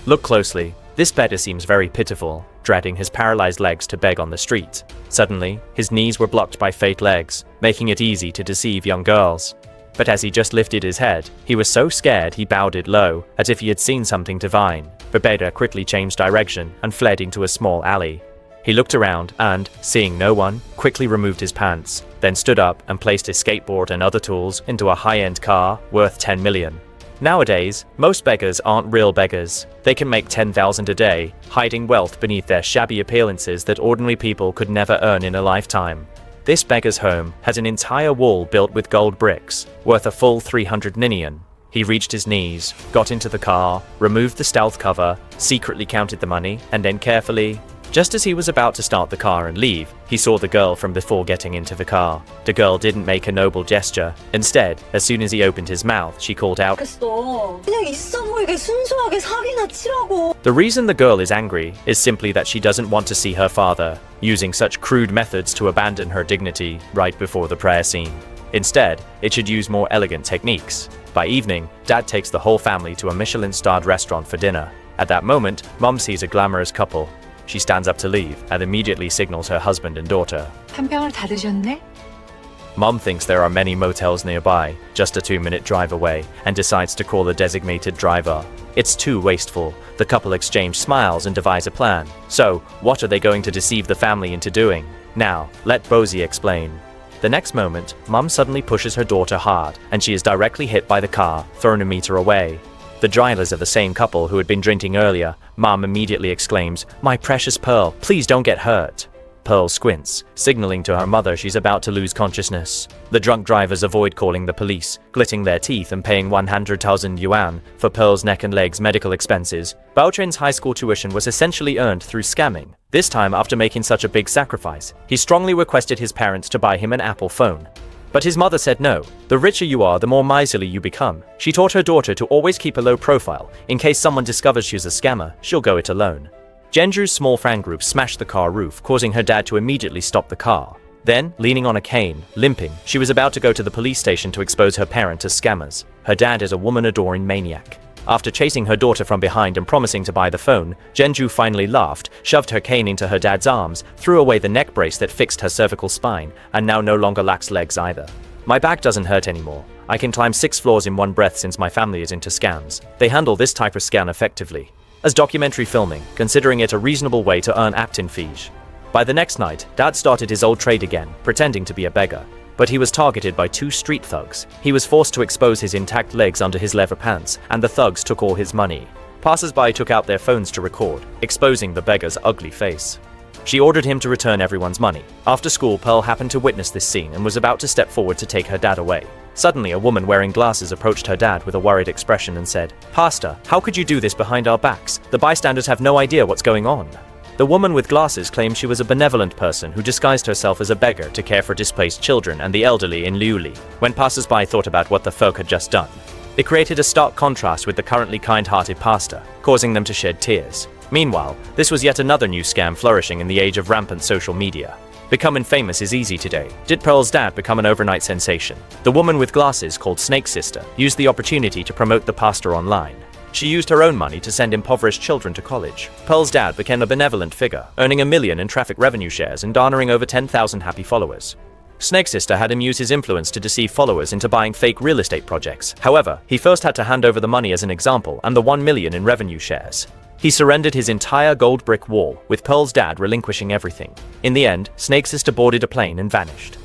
Look closely. This beggar seems very pitiful, dragging his paralyzed legs to beg on the street. Suddenly, his knees were blocked by fake legs, making it easy to deceive young girls. But as he just lifted his head, he was so scared he bowed it low, as if he had seen something divine. The beggar quickly changed direction and fled into a small alley. He looked around and, seeing no one, quickly removed his pants, then stood up and placed his skateboard and other tools into a high-end car worth 10 million. Nowadays, most beggars aren't real beggars. They can make 10,000 a day, hiding wealth beneath their shabby appearances that ordinary people could never earn in a lifetime. This beggar's home has an entire wall built with gold bricks, worth a full 300 million. He reached his knees, got into the car, removed the stealth cover, secretly counted the money, and then carefully, just as he was about to start the car and leave, he saw the girl from before getting into the car. The girl didn't make a noble gesture. Instead, as soon as he opened his mouth, she called out, 그냥 있어 보이게 순수하게 사기나 치라고. The reason the girl is angry is simply that she doesn't want to see her father, using such crude methods to abandon her dignity right before the prayer scene. Instead, it should use more elegant techniques. By evening, Dad takes the whole family to a Michelin-starred restaurant for dinner. At that moment, Mom sees a glamorous couple. She stands up to leave and immediately signals her husband and daughter. 한 병을 다 드셨네? Mom thinks there are many motels nearby, just a 2-minute drive away, and decides to call a designated driver. It's too wasteful. The couple exchange smiles and devise a plan. So, what are they going to deceive the family into doing? Now, let Bosie explain. The next moment, Mom suddenly pushes her daughter hard, and she is directly hit by the car, thrown a meter away. The drivers are the same couple who had been drinking earlier. Mom immediately exclaims, "My precious Pearl, please don't get hurt." Pearl squints, signaling to her mother she's about to lose consciousness. The drunk drivers avoid calling the police, gritting their teeth and paying 100,000 yuan for Pearl's neck and legs medical expenses. Baochun's high school tuition was essentially earned through scamming. This time, after making such a big sacrifice, he strongly requested his parents to buy him an Apple phone. But his mother said no. The richer you are, the more miserly you become. She taught her daughter to always keep a low profile. In case someone discovers she's a scammer, she'll go it alone. Genju's small fan group smashed the car roof, causing her dad to immediately stop the car. Then, leaning on a cane, limping, she was about to go to the police station to expose her parent as scammers. Her dad is a woman-adoring maniac. After chasing her daughter from behind and promising to buy the phone, Genju finally laughed, shoved her cane into her dad's arms, threw away the neck brace that fixed her cervical spine, and now no longer lacks legs either. My back doesn't hurt anymore. I can climb 6 floors in one breath since my family is into scams. They handle this type of scam effectively. As documentary filming, considering it a reasonable way to earn acting fees. By the next night, Dad started his old trade again, pretending to be a beggar. But he was targeted by 2 street thugs. He was forced to expose his intact legs under his leather pants, and the thugs took all his money. Passers-by took out their phones to record, exposing the beggar's ugly face. She ordered him to return everyone's money. After school, Pearl happened to witness this scene and was about to step forward to take her dad away. Suddenly, a woman wearing glasses approached her dad with a worried expression and said, "Pastor, how could you do this behind our backs? The bystanders have no idea what's going on." The woman with glasses claimed she was a benevolent person who disguised herself as a beggar to care for displaced children and the elderly in Liuli. When passers-by thought about what the folk had just done, it created a stark contrast with the currently kind-hearted pastor, causing them to shed tears. Meanwhile, this was yet another new scam flourishing in the age of rampant social media. Becoming famous is easy today. Did Pearl's dad become an overnight sensation? The woman with glasses, called Snake Sister, used the opportunity to promote the pastor online. She used her own money to send impoverished children to college. Pearl's dad became a benevolent figure, earning $1 million in traffic revenue shares and garnering over 10,000 happy followers. Snake Sister had him use his influence to deceive followers into buying fake real estate projects. However, he first had to hand over the money as an example and the $1 million in revenue shares. He surrendered his entire gold brick wall, with Pearl's dad relinquishing everything. In the end, Snake Sister boarded a plane and vanished.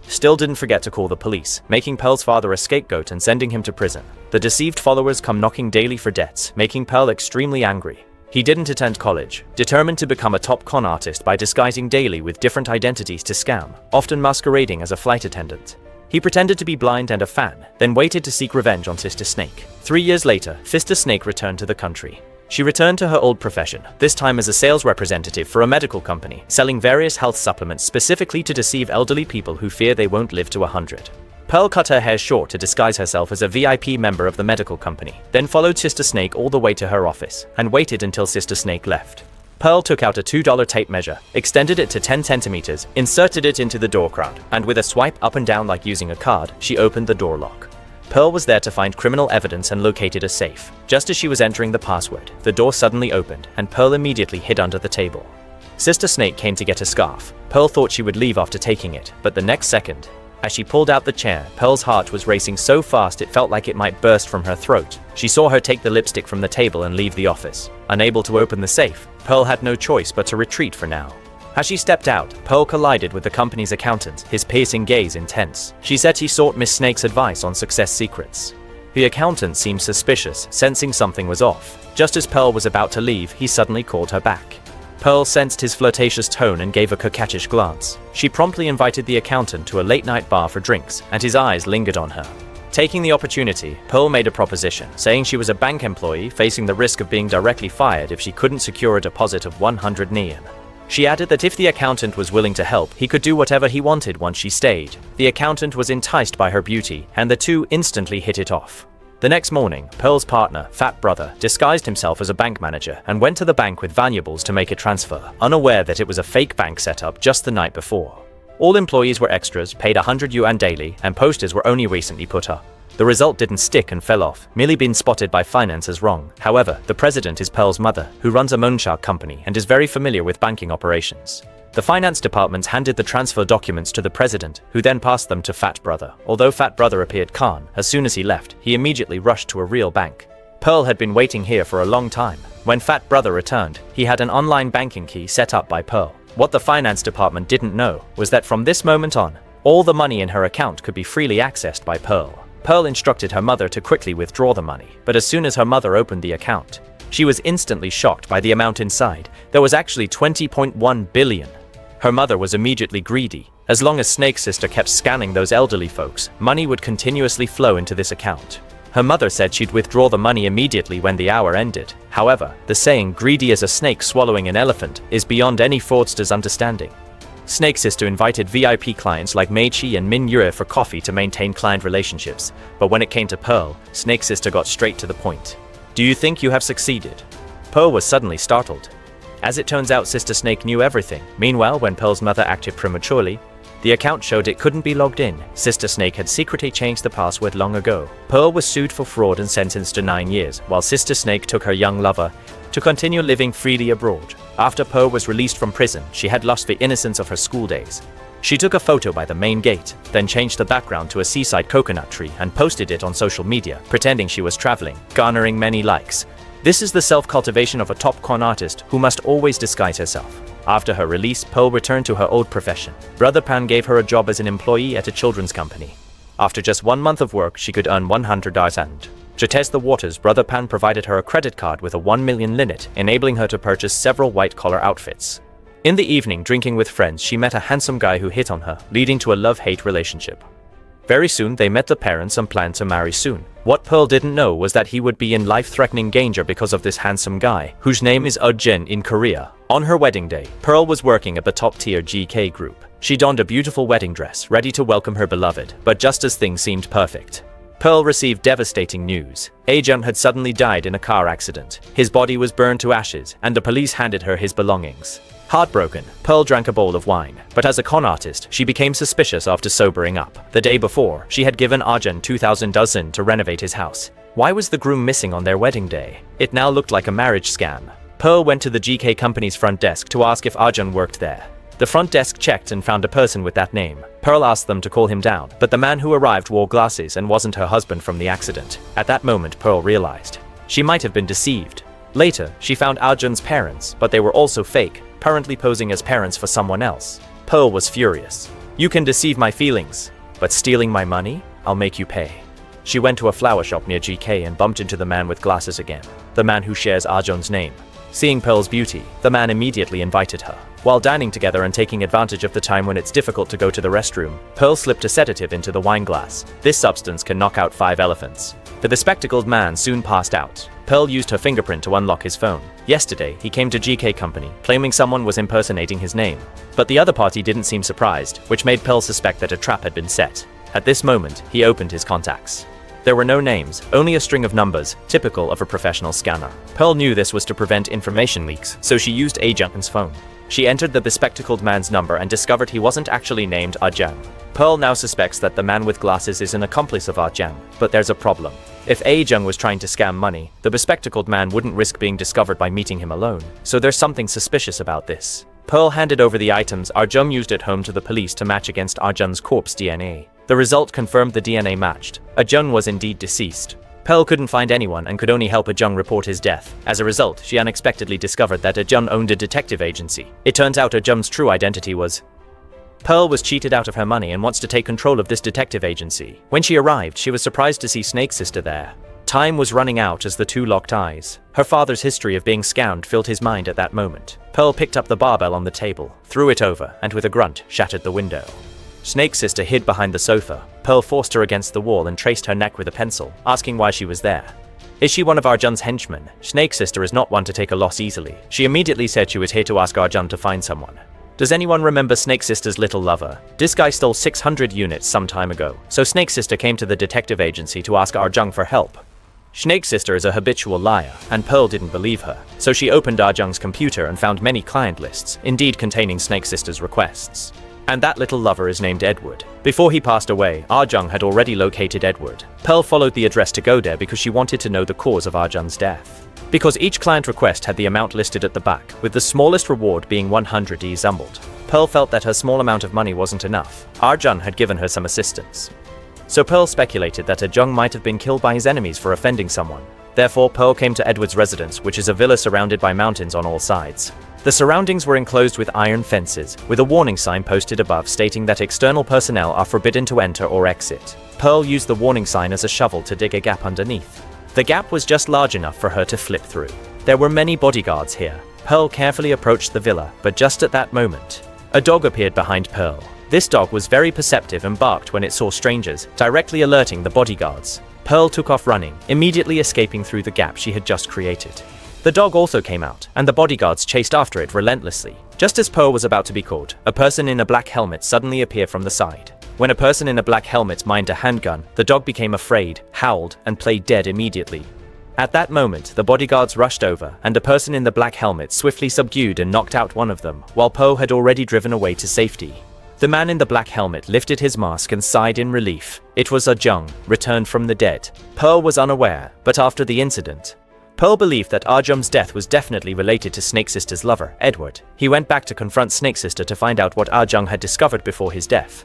Still didn't forget to call the police, making Pearl's father a scapegoat and sending him to prison. The deceived followers come knocking daily for debts, making Pearl extremely angry. He didn't attend college, determined to become a top con artist by disguising daily with different identities to scam, often masquerading as a flight attendant. He pretended to be blind and a fan, then waited to seek revenge on Sister Snake. 3 years later, Sister Snake returned to the country. She returned to her old profession, this time as a sales representative for a medical company, selling various health supplements specifically to deceive elderly people who fear they won't live to 100. Pearl cut her hair short to disguise herself as a VIP member of the medical company, then followed Sister Snake all the way to her office, and waited until Sister Snake left. Pearl took out a $2 tape measure, extended it to 10 centimeters, inserted it into the door crowd, and with a swipe up and down like using a card, she opened the door lock. Pearl was there to find criminal evidence and located a safe. Just as she was entering the password, the door suddenly opened, and Pearl immediately hid under the table. Sister Snake came to get a scarf. Pearl thought she would leave after taking it, but the next second, as she pulled out the chair, Pearl's heart was racing so fast it felt like it might burst from her throat. She saw her take the lipstick from the table and leave the office. Unable to open the safe, Pearl had no choice but to retreat for now. As she stepped out, Pearl collided with the company's accountant, his piercing gaze intense. She said he sought Miss Snake's advice on success secrets. The accountant seemed suspicious, sensing something was off. Just as Pearl was about to leave, he suddenly called her back. Pearl sensed his flirtatious tone and gave a coquettish glance. She promptly invited the accountant to a late-night bar for drinks, and his eyes lingered on her. Taking the opportunity, Pearl made a proposition, saying she was a bank employee facing the risk of being directly fired if she couldn't secure a deposit of 100 neon. She added that if the accountant was willing to help, he could do whatever he wanted once she stayed. The accountant was enticed by her beauty, and the two instantly hit it off. The next morning, Pearl's partner, Fat Brother, disguised himself as a bank manager and went to the bank with valuables to make a transfer, unaware that it was a fake bank setup just the night before. All employees were extras, paid 100 yuan daily, and posters were only recently put up. The result didn't stick and fell off, merely being spotted by finance as wrong. However, the president is Pearl's mother, who runs a moonshark company and is very familiar with banking operations. The finance department handed the transfer documents to the president, who then passed them to Fat Brother. Although Fat Brother appeared calm, as soon as he left, he immediately rushed to a real bank. Pearl had been waiting here for a long time. When Fat Brother returned, he had an online banking key set up by Pearl. What the finance department didn't know was that from this moment on, all the money in her account could be freely accessed by Pearl. Pearl instructed her mother to quickly withdraw the money, but as soon as her mother opened the account, she was instantly shocked by the amount inside. There was actually 20.1 billion. Her mother was immediately greedy. As long as Snake's sister kept scanning those elderly folks, money would continuously flow into this account. Her mother said she'd withdraw the money immediately when the hour ended. However, the saying, greedy as a snake swallowing an elephant, is beyond any fraudster's understanding. Snake's sister invited VIP clients like Mei Chi and Min Yue for coffee to maintain client relationships, but when it came to Pearl, Snake's sister got straight to the point. Do you think you have succeeded? Pearl was suddenly startled. As it turns out, Sister Snake knew everything. Meanwhile, when Pearl's mother acted prematurely, the account showed it couldn't be logged in. Sister Snake had secretly changed the password long ago. Pearl was sued for fraud and sentenced to 9 years, while Sister Snake took her young lover to continue living freely abroad. After Pearl was released from prison, she had lost the innocence of her school days. She took a photo by the main gate, then changed the background to a seaside coconut tree and posted it on social media, pretending she was traveling, garnering many likes. This is the self-cultivation of a top con artist who must always disguise herself. After her release, Pearl returned to her old profession. Brother Pan gave her a job as an employee at a children's company. After just 1 month of work, she could earn 100,000. To test the waters, Brother Pan provided her a credit card with a 1 million limit, enabling her to purchase several white-collar outfits. In the evening, drinking with friends, she met a handsome guy who hit on her, leading to a love-hate relationship. Very soon, they met the parents and planned to marry soon. What Pearl didn't know was that he would be in life-threatening danger because of this handsome guy, whose name is Jen in Korea. On her wedding day, Pearl was working at the top-tier GK group. She donned a beautiful wedding dress, ready to welcome her beloved, but just as things seemed perfect, Pearl received devastating news. Jung had suddenly died in a car accident. His body was burned to ashes, and the police handed her his belongings. Heartbroken, Pearl drank a bowl of wine, but as a con artist, she became suspicious after sobering up. The day before, she had given Arjun 2,000 dozen to renovate his house. Why was the groom missing on their wedding day? It now looked like a marriage scam. Pearl went to the GK company's front desk to ask if Arjun worked there. The front desk checked and found a person with that name. Pearl asked them to call him down, but the man who arrived wore glasses and wasn't her husband from the accident. At that moment, Pearl realized she might have been deceived. Later, she found Arjun's parents, but they were also fake, apparently posing as parents for someone else. Pearl was furious. You can deceive my feelings, but stealing my money? I'll make you pay. She went to a flower shop near GK and bumped into the man with glasses again, the man who shares Arjun's name. Seeing Pearl's beauty, the man immediately invited her. While dining together and taking advantage of the time when it's difficult to go to the restroom, Pearl slipped a sedative into the wine glass. This substance can knock out 5 elephants. The bespectacled man soon passed out. Pearl used her fingerprint to unlock his phone. Yesterday, he came to GK Company, claiming someone was impersonating his name. But the other party didn't seem surprised, which made Pearl suspect that a trap had been set. At this moment, he opened his contacts. There were no names, only a string of numbers, typical of a professional scanner. Pearl knew this was to prevent information leaks, so she used Ajun's phone. She entered the bespectacled man's number and discovered he wasn't actually named Ajang. Pearl now suspects that the man with glasses is an accomplice of Ajang, but there's a problem. If Ajang was trying to scam money, the bespectacled man wouldn't risk being discovered by meeting him alone, so there's something suspicious about this. Pearl handed over the items Ajang used at home to the police to match against Ajang's corpse DNA. The result confirmed the DNA matched. Ajang was indeed deceased. Pearl couldn't find anyone and could only help Ajang report his death. As a result, she unexpectedly discovered that Ajang owned a detective agency. It turns out Ajang's true identity was... Pearl was cheated out of her money and wants to take control of this detective agency. When she arrived, she was surprised to see Snake Sister there. Time was running out as the two locked eyes. Her father's history of being scammed filled his mind at that moment. Pearl picked up the barbell on the table, threw it over, and with a grunt, shattered the window. Snake Sister hid behind the sofa. Pearl forced her against the wall and traced her neck with a pencil, asking why she was there. Is she one of Arjun's henchmen? Snake Sister is not one to take a loss easily. She immediately said she was here to ask Arjun to find someone. Does anyone remember Snake Sister's little lover? This guy stole 600 units some time ago, so Snake Sister came to the detective agency to ask Arjun for help. Snake Sister is a habitual liar, and Pearl didn't believe her, so she opened Arjun's computer and found many client lists, indeed containing Snake Sister's requests. And that little lover is named Edward. Before he passed away, Arjun had already located Edward. Pearl followed the address to go there because she wanted to know the cause of Arjun's death. Because each client request had the amount listed at the back, with the smallest reward being 100 zumbled. Pearl felt that her small amount of money wasn't enough. Arjun had given her some assistance. So Pearl speculated that Arjun might have been killed by his enemies for offending someone. Therefore, Pearl came to Edward's residence, which is a villa surrounded by mountains on all sides. The surroundings were enclosed with iron fences, with a warning sign posted above stating that external personnel are forbidden to enter or exit. Pearl used the warning sign as a shovel to dig a gap underneath. The gap was just large enough for her to flip through. There were many bodyguards here. Pearl carefully approached the villa, but just at that moment, a dog appeared behind Pearl. This dog was very perceptive and barked when it saw strangers, directly alerting the bodyguards. Pearl took off running, immediately escaping through the gap she had just created. The dog also came out, and the bodyguards chased after it relentlessly. Just as Pearl was about to be caught, a person in a black helmet suddenly appeared from the side. When a person in a black helmet mined a handgun, the dog became afraid, howled, and played dead immediately. At that moment, the bodyguards rushed over, and a person in the black helmet swiftly subdued and knocked out one of them, while Pearl had already driven away to safety. The man in the black helmet lifted his mask and sighed in relief. It was Arjun, returned from the dead. Pearl was unaware, but after the incident, Pearl believed that Arjun's death was definitely related to Snake Sister's lover, Edward. He went back to confront Snake Sister to find out what Arjun had discovered before his death.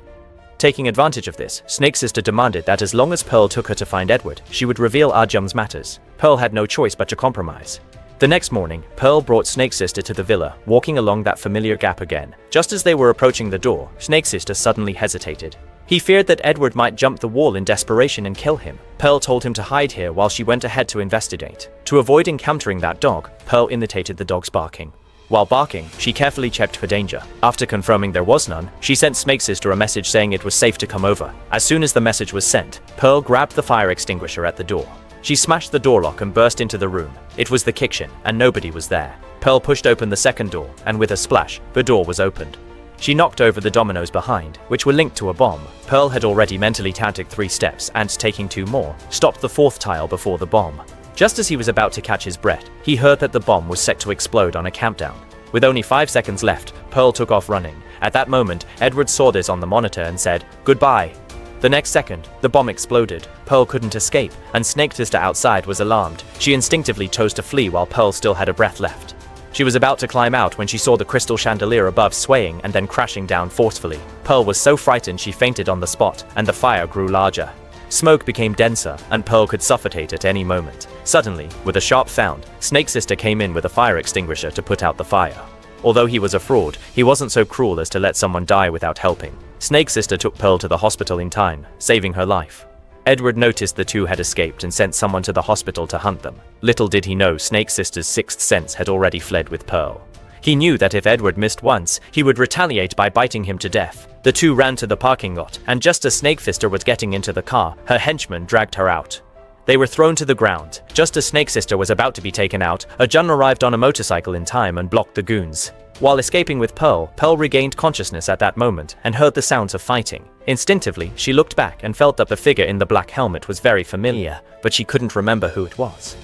Taking advantage of this, Snake Sister demanded that as long as Pearl took her to find Edward, she would reveal Arjun's matters. Pearl had no choice but to compromise. The next morning, Pearl brought Snake Sister to the villa, walking along that familiar gap again. Just as they were approaching the door, Snake Sister suddenly hesitated. He feared that Edward might jump the wall in desperation and kill him. Pearl told him to hide here while she went ahead to investigate. To avoid encountering that dog, Pearl imitated the dog's barking. While barking, she carefully checked for danger. After confirming there was none, she sent Snake Sister a message saying it was safe to come over. As soon as the message was sent, Pearl grabbed the fire extinguisher at the door. She smashed the door lock and burst into the room. It was the kitchen, and nobody was there. Pearl pushed open the second door, and with a splash, the door was opened. She knocked over the dominoes behind, which were linked to a bomb. Pearl had already mentally counted 3 steps, and taking 2 more, stopped the 4th tile before the bomb. Just as he was about to catch his breath, he heard that the bomb was set to explode on a countdown. With only 5 seconds left, Pearl took off running. At that moment, Edward saw this on the monitor and said, "Goodbye." The next second, the bomb exploded. Pearl couldn't escape, and Snake Sister outside was alarmed. She instinctively chose to flee while Pearl still had a breath left. She was about to climb out when she saw the crystal chandelier above swaying and then crashing down forcefully. Pearl was so frightened she fainted on the spot, and the fire grew larger. Smoke became denser, and Pearl could suffocate at any moment. Suddenly, with a sharp sound, Snake Sister came in with a fire extinguisher to put out the fire. Although he was a fraud, he wasn't so cruel as to let someone die without helping. Snake Sister took Pearl to the hospital in time, saving her life. Edward noticed the two had escaped and sent someone to the hospital to hunt them. Little did he know Snake Sister's 6th sense had already fled with Pearl. He knew that if Edward missed once, he would retaliate by biting him to death. The two ran to the parking lot, and just as Snake Sister was getting into the car, her henchman dragged her out. They were thrown to the ground. Just as Snake Sister was about to be taken out, Arjun arrived on a motorcycle in time and blocked the goons. While escaping with Pearl, Pearl regained consciousness at that moment and heard the sounds of fighting. Instinctively, she looked back and felt that the figure in the black helmet was very familiar, but she couldn't remember who it was.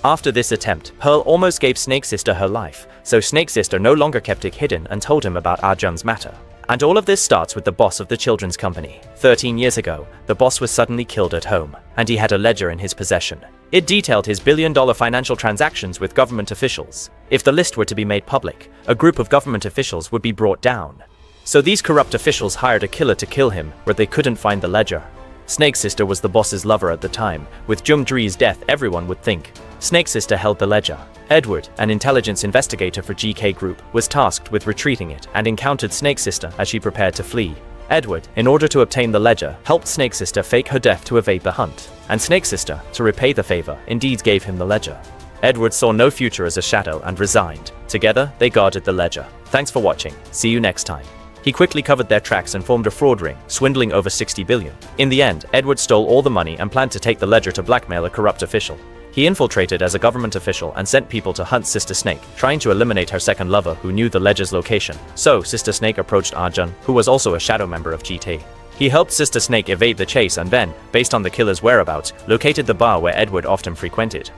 After this attempt, Pearl almost gave Snake Sister her life, so Snake Sister no longer kept it hidden and told him about Arjun's matter. And all of this starts with the boss of the children's company. 13 years ago, the boss was suddenly killed at home, and he had a ledger in his possession. It detailed his billion-dollar financial transactions with government officials. If the list were to be made public, a group of government officials would be brought down. So these corrupt officials hired a killer to kill him where they couldn't find the ledger. Snake Sister was the boss's lover at the time. With Jungdree's death, everyone would think. Snake Sister held the ledger. Edward, an intelligence investigator for GK Group, was tasked with retrieving it and encountered Snake Sister as she prepared to flee. Edward, in order to obtain the ledger, helped Snake Sister fake her death to evade the hunt. And Snake Sister, to repay the favor, indeed gave him the ledger. Edward saw no future as a shadow and resigned. Together, they guarded the ledger. Thanks for watching. See you next time. He quickly covered their tracks and formed a fraud ring, swindling over 60 billion. In the end, Edward stole all the money and planned to take the ledger to blackmail a corrupt official. He infiltrated as a government official and sent people to hunt Sister Snake, trying to eliminate her second lover who knew the ledger's location. So, Sister Snake approached Arjun, who was also a shadow member of GT. He helped Sister Snake evade the chase and then, based on the killer's whereabouts, located the bar where Edward often frequented.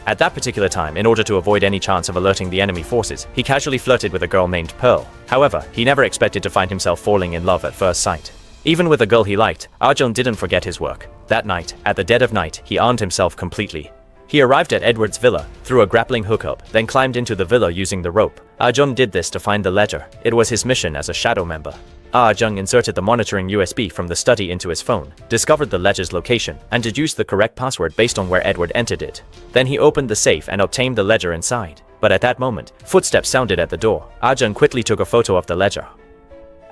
At that particular time, in order to avoid any chance of alerting the enemy forces, he casually flirted with a girl named Pearl. However, he never expected to find himself falling in love at first sight. Even with a girl he liked, Arjun didn't forget his work. That night, at the dead of night, he armed himself completely. He arrived at Edward's villa, threw a grappling hook up, then climbed into the villa using the rope. Arjun did this to find the ledger. It was his mission as a shadow member. Arjun inserted the monitoring USB from the study into his phone, discovered the ledger's location, and deduced the correct password based on where Edward entered it. Then he opened the safe and obtained the ledger inside. But at that moment, footsteps sounded at the door. Arjun quickly took a photo of the ledger.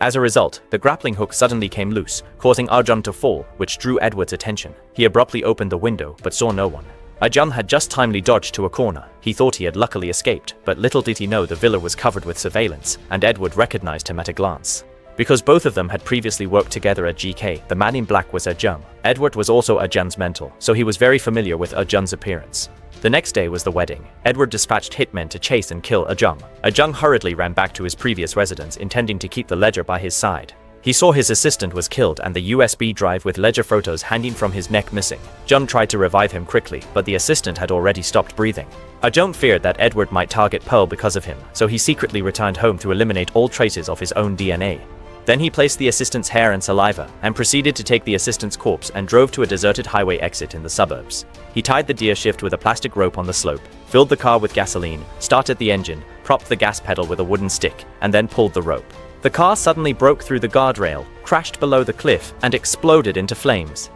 As a result, the grappling hook suddenly came loose, causing Arjun to fall, which drew Edward's attention. He abruptly opened the window, but saw no one. Arjun had just timely dodged to a corner. He thought he had luckily escaped, but little did he know the villa was covered with surveillance, and Edward recognized him at a glance. Because both of them had previously worked together at GK, the man in black was Arjun. Edward was also Arjun's mentor, so he was very familiar with Arjun's appearance. The next day was the wedding. Edward dispatched hitmen to chase and kill Arjun. Arjun hurriedly ran back to his previous residence, intending to keep the ledger by his side. He saw his assistant was killed and the USB drive with ledger photos hanging from his neck missing. Arjun tried to revive him quickly, but the assistant had already stopped breathing. Arjun feared that Edward might target Pearl because of him, so he secretly returned home to eliminate all traces of his own DNA. Then he placed the assistant's hair and saliva, and proceeded to take the assistant's corpse and drove to a deserted highway exit in the suburbs. He tied the gear shift with a plastic rope on the slope, filled the car with gasoline, started the engine, propped the gas pedal with a wooden stick, and then pulled the rope. The car suddenly broke through the guardrail, crashed below the cliff, and exploded into flames.